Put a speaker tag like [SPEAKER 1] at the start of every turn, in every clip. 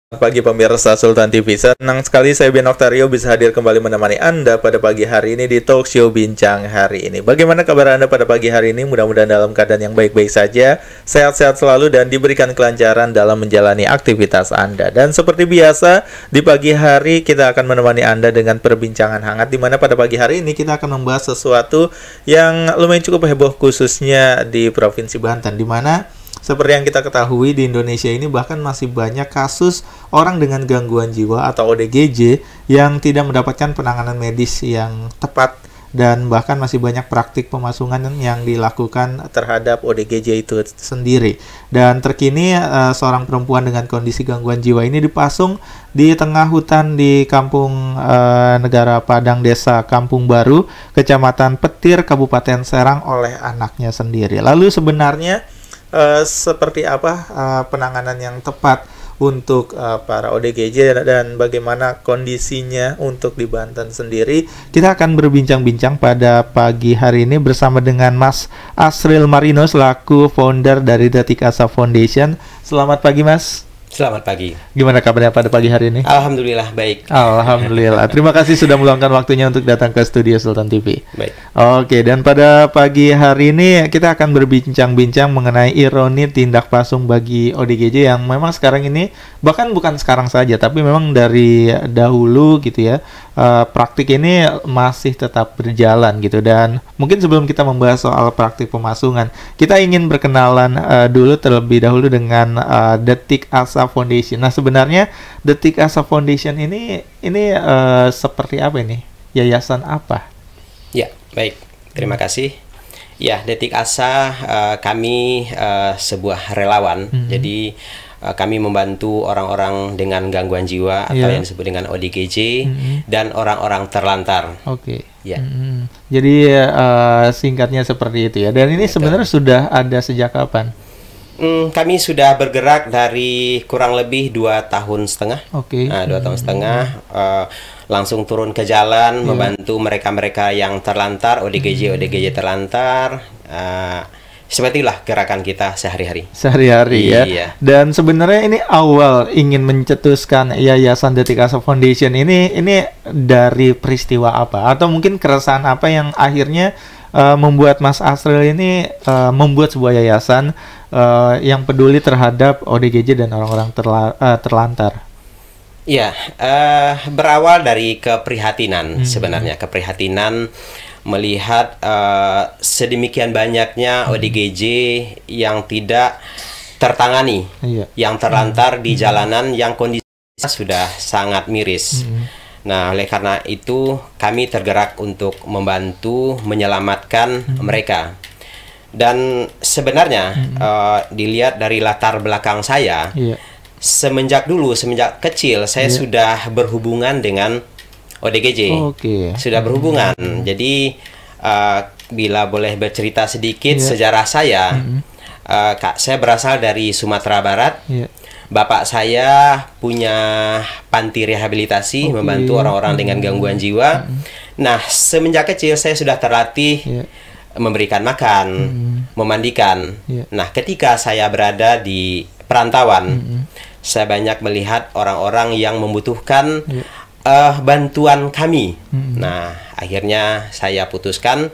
[SPEAKER 1] Pagi pemirsa Sultan TV, senang sekali saya Ben Oktario bisa hadir kembali menemani Anda pada pagi hari ini di Talk Show Bincang hari ini. Bagaimana kabar Anda pada pagi hari ini? Mudah-mudahan dalam keadaan yang baik-baik saja, sehat-sehat selalu dan diberikan kelancaran dalam menjalani aktivitas Anda. Dan seperti biasa, di pagi hari kita akan menemani Anda dengan perbincangan hangat, di mana pada pagi hari ini kita akan membahas sesuatu yang lumayan cukup heboh khususnya di Provinsi Banten, di mana seperti yang kita ketahui di Indonesia ini bahkan masih banyak kasus orang dengan gangguan jiwa atau ODGJ yang tidak mendapatkan penanganan medis yang tepat, dan bahkan masih banyak praktik pemasungan yang dilakukan terhadap ODGJ itu sendiri. Dan terkini seorang perempuan dengan kondisi gangguan jiwa ini dipasung di tengah hutan di Kampung Negara Padang, Desa Kampung Baru, Kecamatan Petir, Kabupaten Serang oleh anaknya sendiri. Lalu sebenarnya seperti apa penanganan yang tepat untuk para ODGJ dan bagaimana kondisinya untuk di Banten sendiri? Kita akan berbincang-bincang pada pagi hari ini bersama dengan Mas Asril Marino selaku founder dari Detik Asa Foundation. Selamat pagi, Mas.
[SPEAKER 2] Selamat pagi.
[SPEAKER 1] Gimana kabarnya pada pagi hari ini?
[SPEAKER 2] Alhamdulillah baik.
[SPEAKER 1] Alhamdulillah. Terima kasih sudah meluangkan waktunya untuk datang ke studio Sultan TV.
[SPEAKER 2] Baik.
[SPEAKER 1] Oke, dan pada pagi hari ini kita akan berbincang-bincang mengenai ironi tindak pasung bagi ODGJ yang memang sekarang ini, bahkan bukan sekarang saja, tapi memang dari dahulu gitu ya, praktik ini masih tetap berjalan gitu. Dan mungkin sebelum kita membahas soal praktik pemasungan, kita ingin berkenalan dulu terlebih dahulu dengan Detik Asa Foundation. Nah, sebenarnya Detik Asa Foundation ini seperti apa ini? Yayasan apa?
[SPEAKER 2] Ya, baik. Terima kasih. Ya, Detik Asa kami sebuah relawan. Jadi kami membantu orang-orang dengan gangguan jiwa atau yang disebut dengan ODGJ dan orang-orang terlantar.
[SPEAKER 1] Oke.
[SPEAKER 2] Ya.
[SPEAKER 1] Jadi singkatnya seperti itu ya. Dan ini sebenarnya sudah ada sejak kapan?
[SPEAKER 2] Kami sudah bergerak dari kurang lebih 2 tahun setengah.
[SPEAKER 1] Oke.
[SPEAKER 2] Nah, 2 tahun setengah langsung turun ke jalan membantu mereka-mereka yang terlantar, ODGJ terlantar. Seperti itulah gerakan kita sehari-hari.
[SPEAKER 1] Sehari-hari ya.
[SPEAKER 2] Iya.
[SPEAKER 1] Dan sebenarnya ini awal ingin mencetuskan Yayasan Detik Asa Foundation ini dari peristiwa apa? Atau mungkin keresahan apa yang akhirnya membuat Mas Asril ini membuat sebuah yayasan yang peduli terhadap ODGJ dan orang-orang terlantar?
[SPEAKER 2] Ya, berawal dari keprihatinan sebenarnya. Keprihatinan melihat sedemikian banyaknya ODGJ yang tidak tertangani, yang terlantar di jalanan yang kondisinya sudah sangat miris. Nah, oleh karena itu kami tergerak untuk membantu menyelamatkan mereka. Dan sebenarnya dilihat dari latar belakang saya, semenjak kecil saya sudah berhubungan dengan ODGJ. Sudah berhubungan. Jadi bila boleh bercerita sedikit sejarah saya, saya berasal dari Sumatera Barat. Bapak saya punya panti rehabilitasi membantu orang-orang dengan gangguan jiwa. Nah, semenjak kecil saya sudah terlatih memberikan makan, memandikan. Nah, ketika saya berada di perantauan, saya banyak melihat orang-orang yang membutuhkan bantuan kami. Nah, akhirnya saya putuskan,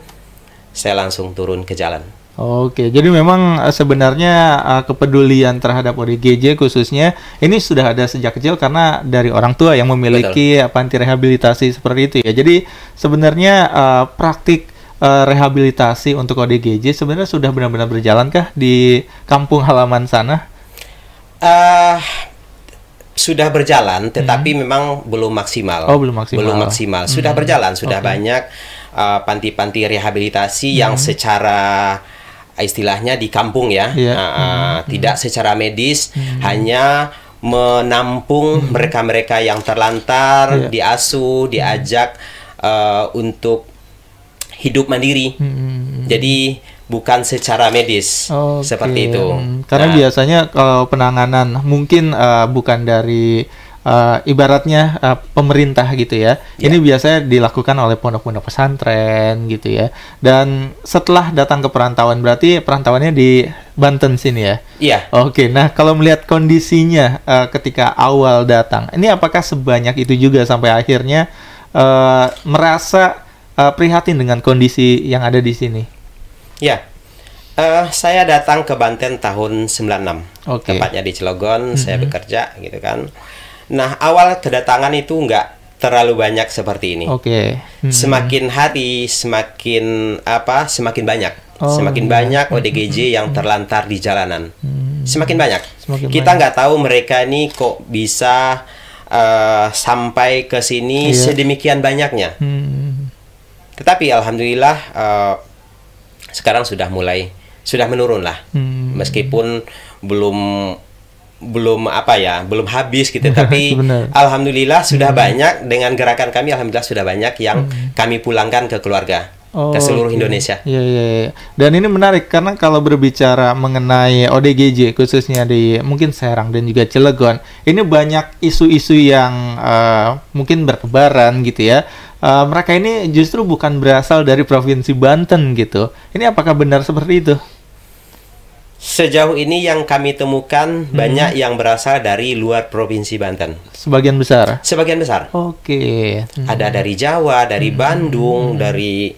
[SPEAKER 2] saya langsung turun ke jalan.
[SPEAKER 1] Oke, jadi memang sebenarnya kepedulian terhadap ODGJ khususnya ini sudah ada sejak kecil karena dari orang tua yang memiliki panti rehabilitasi seperti itu ya. Jadi sebenarnya praktik rehabilitasi untuk ODGJ sebenarnya sudah benar-benar berjalankah di kampung halaman sana?
[SPEAKER 2] Sudah berjalan, tetapi memang belum maksimal.
[SPEAKER 1] Oh, belum maksimal.
[SPEAKER 2] Belum maksimal. Sudah berjalan, sudah banyak panti-panti rehabilitasi yang secara istilahnya di kampung ya, tidak secara medis, hanya menampung mereka-mereka yang terlantar, diasuh, diajak untuk hidup mandiri. Jadi bukan secara medis seperti itu.
[SPEAKER 1] Karena biasanya kalau penanganan mungkin bukan dari ibaratnya pemerintah gitu ya. Ini biasanya dilakukan oleh pondok-pondok pesantren gitu ya. Dan setelah datang ke perantauan berarti perantauannya di Banten sini ya?
[SPEAKER 2] Iya.
[SPEAKER 1] Oke, nah kalau melihat kondisinya ketika awal datang, ini apakah sebanyak itu juga sampai akhirnya merasa prihatin dengan kondisi yang ada di sini?
[SPEAKER 2] Ya, saya datang ke Banten tahun 96, tepatnya di Cilegon. Saya bekerja gitu kan. Nah, awal kedatangan itu nggak terlalu banyak seperti ini. Semakin hari semakin banyak. Semakin banyak ODGJ yang terlantar di jalanan. Semakin banyak. Kita nggak tahu mereka ini kok bisa sampai ke sini sedemikian banyaknya. Tetapi alhamdulillah sekarang sudah menurun lah. Meskipun belum habis gitu, tapi alhamdulillah sudah banyak. Dengan gerakan kami alhamdulillah sudah banyak yang kami pulangkan ke keluarga, ke seluruh Indonesia.
[SPEAKER 1] Dan ini menarik karena kalau berbicara mengenai ODGJ khususnya di mungkin Serang dan juga Cilegon, ini banyak isu-isu yang mungkin bertebaran gitu ya. Mereka ini justru bukan berasal dari Provinsi Banten gitu. Ini apakah benar seperti itu?
[SPEAKER 2] Sejauh ini yang kami temukan banyak yang berasal dari luar Provinsi Banten.
[SPEAKER 1] Sebagian besar?
[SPEAKER 2] Sebagian besar. Ada dari Jawa, dari Bandung, dari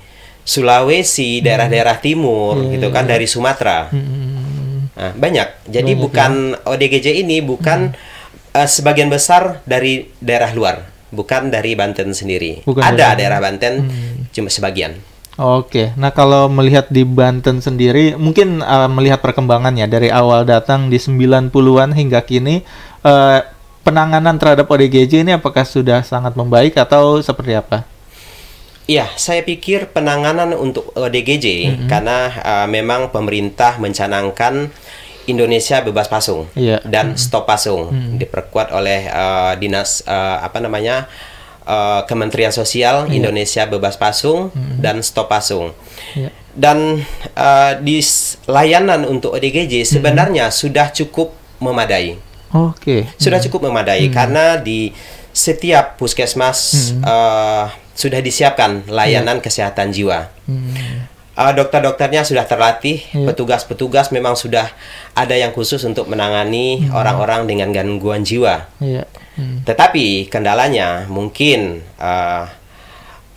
[SPEAKER 2] Sulawesi, daerah-daerah timur, gitu kan, dari Sumatera. Nah, banyak. Jadi bukan ODGJ ini bukan sebagian besar dari daerah luar, bukan dari Banten sendiri. Ada daerah Banten, cuma sebagian.
[SPEAKER 1] Nah kalau melihat di Banten sendiri, mungkin melihat perkembangannya dari awal datang di 90-an hingga kini, penanganan terhadap ODGJ ini apakah sudah sangat membaik atau seperti apa?
[SPEAKER 2] Iya, saya pikir penanganan untuk ODGJ, karena memang pemerintah mencanangkan Indonesia bebas pasung dan stop pasung, diperkuat oleh dinas Kementerian Sosial Indonesia bebas pasung dan stop pasung. Dan di layanan untuk ODGJ sebenarnya sudah cukup memadai. Sudah cukup memadai karena di setiap puskesmas sudah disiapkan layanan kesehatan jiwa. Dokter-dokternya sudah terlatih, petugas-petugas memang sudah ada yang khusus untuk menangani orang-orang dengan gangguan jiwa. Tetapi kendalanya mungkin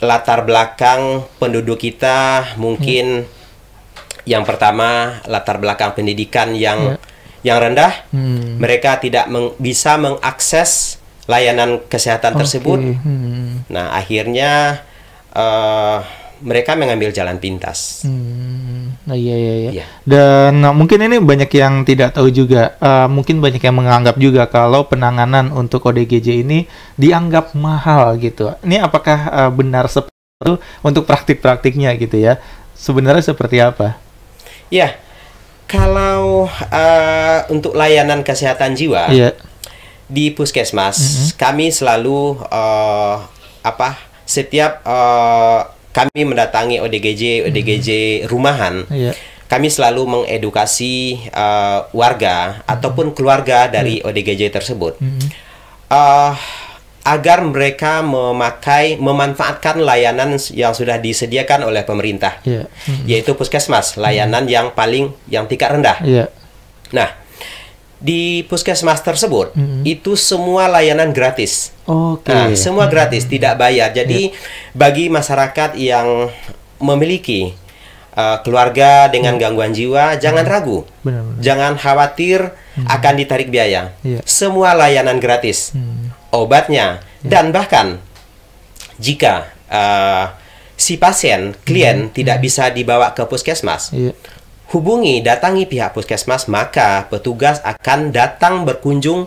[SPEAKER 2] latar belakang penduduk kita, mungkin yang pertama latar belakang pendidikan yang rendah. Mereka tidak bisa mengakses layanan kesehatan tersebut. Nah, akhirnya mereka mengambil jalan pintas. Dan
[SPEAKER 1] mungkin ini banyak yang tidak tahu juga. Mungkin banyak yang menganggap juga kalau penanganan untuk ODGJ ini dianggap mahal gitu. Ini apakah benar seperti itu untuk praktik-praktiknya gitu ya? Sebenarnya seperti apa?
[SPEAKER 2] Ya, kalau untuk layanan kesehatan jiwa di puskesmas, kami selalu setiap kami mendatangi ODGJ rumahan, kami selalu mengedukasi warga ataupun keluarga dari ODGJ tersebut agar mereka memanfaatkan layanan yang sudah disediakan oleh pemerintah, yaitu puskesmas, layanan yang tingkat rendah. Nah, di puskesmas tersebut itu semua layanan gratis. Semua gratis, tidak bayar. Jadi bagi masyarakat yang memiliki keluarga dengan gangguan jiwa, jangan ragu, jangan khawatir akan ditarik biaya. Semua layanan gratis, obatnya, dan bahkan jika si pasien, klien tidak bisa dibawa ke puskesmas, datangi pihak puskesmas, maka petugas akan datang berkunjung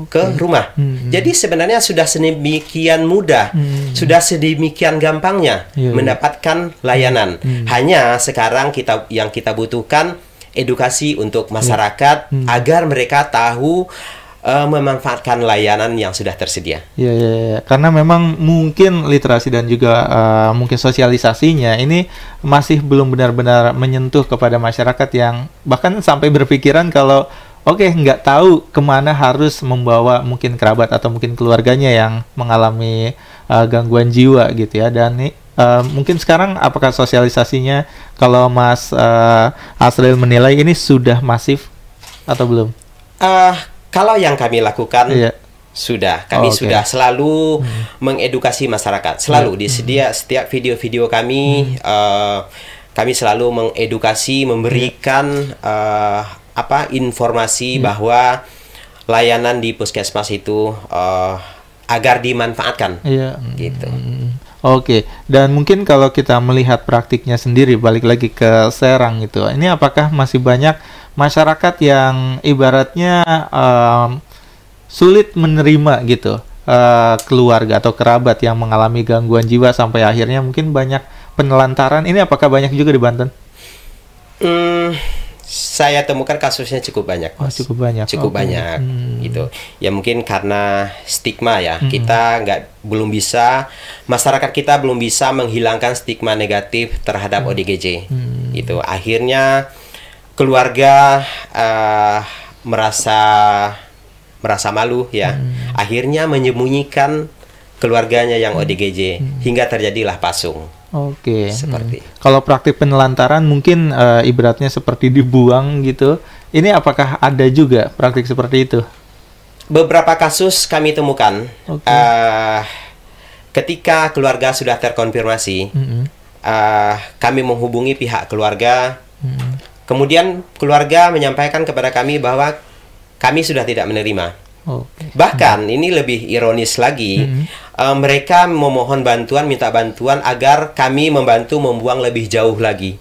[SPEAKER 2] ke rumah. Jadi sebenarnya sudah sedemikian mudah, sudah sedemikian gampangnya mendapatkan layanan. Hanya sekarang yang kita butuhkan edukasi untuk masyarakat agar mereka tahu memanfaatkan layanan yang sudah tersedia.
[SPEAKER 1] Karena memang mungkin literasi dan juga mungkin sosialisasinya ini masih belum benar-benar menyentuh kepada masyarakat yang bahkan sampai berpikiran kalau nggak tahu kemana harus membawa mungkin kerabat atau mungkin keluarganya yang mengalami gangguan jiwa gitu ya. Dan Mungkin sekarang apakah sosialisasinya, kalau Mas Asril menilai ini sudah masif atau belum?
[SPEAKER 2] Kalau yang kami lakukan, sudah, kami sudah selalu mengedukasi masyarakat, selalu di setiap video-video kami, kami selalu mengedukasi, memberikan informasi bahwa layanan di puskesmas itu agar dimanfaatkan, gitu.
[SPEAKER 1] Oke, dan mungkin kalau kita melihat praktiknya sendiri, balik lagi ke Serang itu, ini apakah masih banyak masyarakat yang ibaratnya sulit menerima gitu, keluarga atau kerabat yang mengalami gangguan jiwa sampai akhirnya mungkin banyak penelantaran? Ini apakah banyak juga di Banten?
[SPEAKER 2] Saya temukan kasusnya cukup banyak, Mas.
[SPEAKER 1] Cukup banyak.
[SPEAKER 2] Banyak, gitu. Ya mungkin karena stigma ya, kita belum bisa, masyarakat kita belum bisa menghilangkan stigma negatif terhadap ODGJ, gitu. Akhirnya keluarga merasa malu ya, akhirnya menyembunyikan keluarganya yang ODGJ hingga terjadilah pasung.
[SPEAKER 1] Oke.
[SPEAKER 2] Seperti.
[SPEAKER 1] Kalau praktik penelantaran mungkin ibaratnya seperti dibuang gitu. Ini apakah ada juga praktik seperti itu?
[SPEAKER 2] Beberapa kasus kami temukan. Ketika keluarga sudah terkonfirmasi, kami menghubungi pihak keluarga. Kemudian keluarga menyampaikan kepada kami bahwa kami sudah tidak menerima. Bahkan ini lebih ironis lagi, mereka memohon bantuan, minta bantuan agar kami membantu membuang lebih jauh lagi.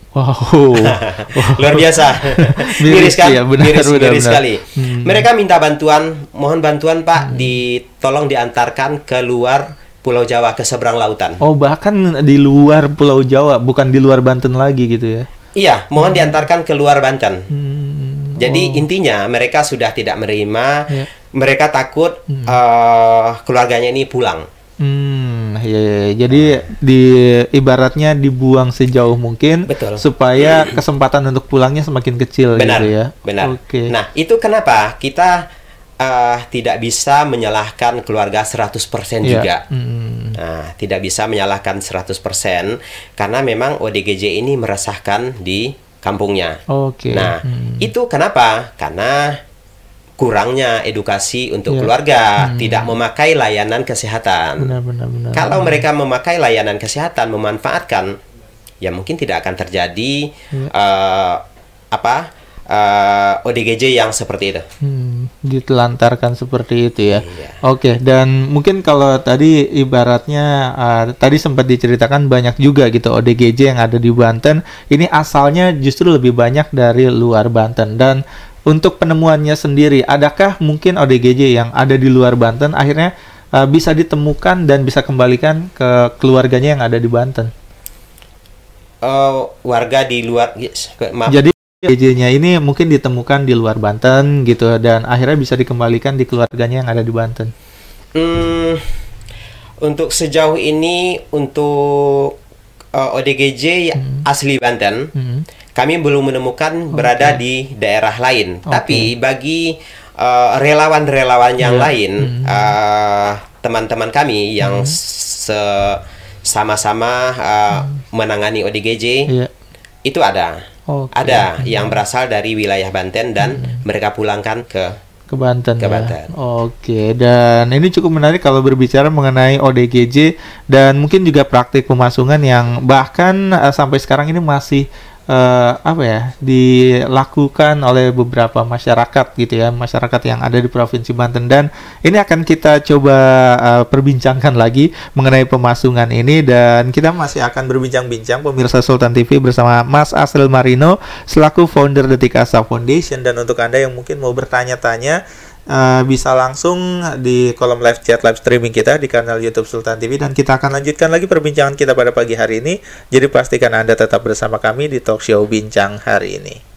[SPEAKER 2] Luar biasa. Miris kan? Miris sekali. Mereka minta bantuan, mohon bantuan Pak, tolong diantarkan ke luar Pulau Jawa, ke seberang lautan.
[SPEAKER 1] Bahkan di luar Pulau Jawa, bukan di luar Banten lagi gitu ya?
[SPEAKER 2] Iya, mohon diantarkan ke luar Banten. Jadi intinya mereka sudah tidak menerima, mereka takut keluarganya ini pulang.
[SPEAKER 1] Jadi ibaratnya dibuang sejauh mungkin.
[SPEAKER 2] Betul.
[SPEAKER 1] Supaya kesempatan untuk pulangnya semakin kecil.
[SPEAKER 2] Benar,
[SPEAKER 1] gitu ya.
[SPEAKER 2] Benar. Nah, itu kenapa kita tidak bisa menyalahkan keluarga 100% juga. Nah, tidak bisa menyalahkan 100% karena memang ODGJ ini meresahkan di kampungnya. Nah, itu kenapa? Karena kurangnya edukasi untuk keluarga, tidak memakai layanan kesehatan.
[SPEAKER 1] Benar.
[SPEAKER 2] Kalau mereka memakai layanan kesehatan, memanfaatkan, ya mungkin tidak akan terjadi ODGJ yang seperti itu.
[SPEAKER 1] Ditelantarkan seperti itu ya. Dan mungkin kalau tadi ibaratnya tadi sempat diceritakan banyak juga gitu ODGJ yang ada di Banten. Ini asalnya justru lebih banyak dari luar Banten. Dan untuk penemuannya sendiri, adakah mungkin ODGJ yang ada di luar Banten akhirnya bisa ditemukan dan bisa kembalikan ke keluarganya yang ada di Banten?
[SPEAKER 2] Warga di luar, maaf.
[SPEAKER 1] Jadi ODGJ-nya ini mungkin ditemukan di luar Banten gitu dan akhirnya bisa dikembalikan di keluarganya yang ada di Banten.
[SPEAKER 2] Untuk sejauh ini untuk ODGJ asli Banten, kami belum menemukan berada di daerah lain. Tapi bagi relawan-relawan yang lain, teman-teman kami yang sama-sama menangani ODGJ, itu ada. Ada yang berasal dari wilayah Banten dan mereka pulangkan ke
[SPEAKER 1] Banten. Dan ini cukup menarik kalau berbicara mengenai ODGJ dan mungkin juga praktik pemasungan yang bahkan sampai sekarang ini masih dilakukan oleh beberapa masyarakat gitu ya, masyarakat yang ada di Provinsi Banten. Dan ini akan kita coba perbincangkan lagi mengenai pemasungan ini, dan kita masih akan berbincang-bincang pemirsa Sultan TV bersama Mas Asril Marino selaku founder Detik Asa Foundation. Dan untuk Anda yang mungkin mau bertanya-tanya, bisa langsung di kolom live chat live streaming kita di kanal YouTube Sultan TV, dan kita akan lanjutkan lagi perbincangan kita pada pagi hari ini. Jadi pastikan Anda tetap bersama kami di Talk Show Bincang hari ini.